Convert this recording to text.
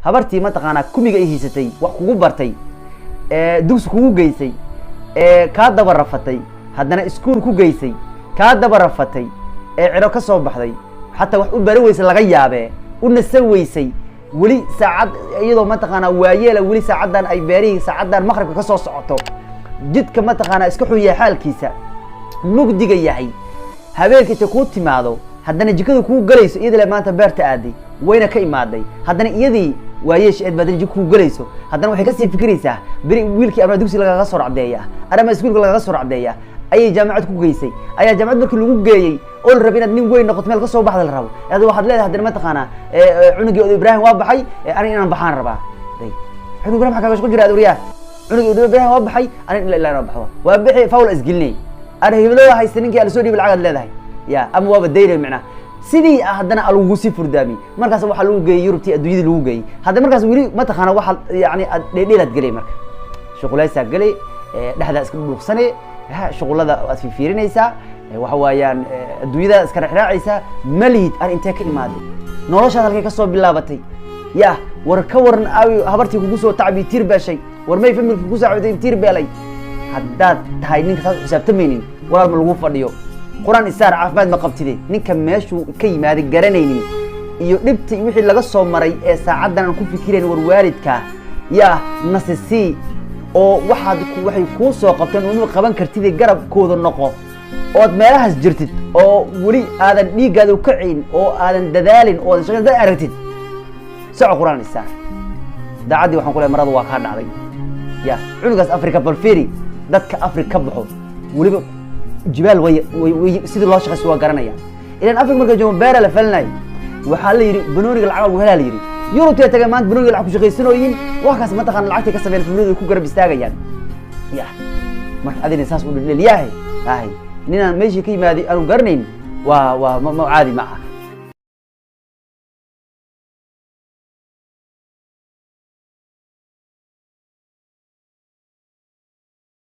habartii ma taqaanaa kumiga ay hiisatay wax kugu bartay dugsi kugu geysay ka daba rafatay haddana iskuul ku geysay ka daba rafatay ciro ka soo baxday xataa wax u bari weysay laga yaabee u nasan weysay weli saacad iyadoo ma taqaanaa waayeela weli saacadan ay beerihii saacadan maqribka ka soo socoto jidka ma taqaanaa iska xun yahay xaalkiisa mugdiga yahay habeenkii ta ku timaado haddana jikada ku galayso iyadoo maanta beerta aaday wayna ka imaaday haddana iyadii waayeesh eed baad jikada ku galayso haddana waxay ka sii fikiraysaa bari wiilkii ama dugsi laga soo racdeeya ama iskuulka laga soo racdeeya ayay jaamacad ku geysay ayaa jaamacad markii lagu geeyay oo la rabay inaad nin weyn noqoto meel ka soo baxda la rabo aad waxaad leedahay haddana ma taqaanaa cunugii oo Ibrahim waa baxay aniga inaan baxaan rabaa cunug Ibrahim xagaa isku jira aduriyaa cunugii Ibrahim waa baxay aniga ilaa inaan baxo waa bixi fawl isgilnay ana heblo haysta ninkii aan soo dhiibay lacag leedahay ya ama waa badayray macna sidii haddana lagu sii furdaami markaas waxa lagu geeyay Yurubtii adduunyada lagu geeyay hadda markaas wali ma taqaanaa waxa yaani dheedheelad galay marka shaqoolaysa galay dhaxda iska dhuuqsanay shaqolada aad fiirinaysaa waxa waayaan adduunyada iska raacaysa malid ar intee ka imaaday nolosha halkay ka soo bilaabatay ya war ka waran habartii kugu soo tacbi tir baashay war may familka kugu saaciday tir beelay haddaad tahay ninka saas xisaabtamaynin walaal ma lagu fadhiyo quraan isaar caafimaad ma qabtide ninka meeshuu ka yimaaday garanaynin iyo dhibtii wixii laga soo maray ee saacadan aan ku fikireen war waalidka ya nasisi oo waxay ku soo qabteen inuu qaban kartid garabkooda noqo oo meelahaas jirtid oo wali aadan dhiigaada u kacin oo aadan dadaalin oo shaqada aragtid soo quraan isaar daacadii waxaan ku leeyahay marada waa ka dhacday ya cunugaas Afrika balfiri dadka Afrika baxo waliba jibaal way sidii loo shaqeeyo waa garanaya ilaan Afrika marka joogo beera la falnay waxa la yiri banooniga lacag ugu helaa la yiri Yurubta taga maanta banooniga lacag ku shaqeysanooyin wax ma taqaan lacagta ka sameeyay familada ku garab istaagayaan ya marka adina saas u leeyahay ninaan meeshii ka yimaadi aanu garanayn waa caadi ma aha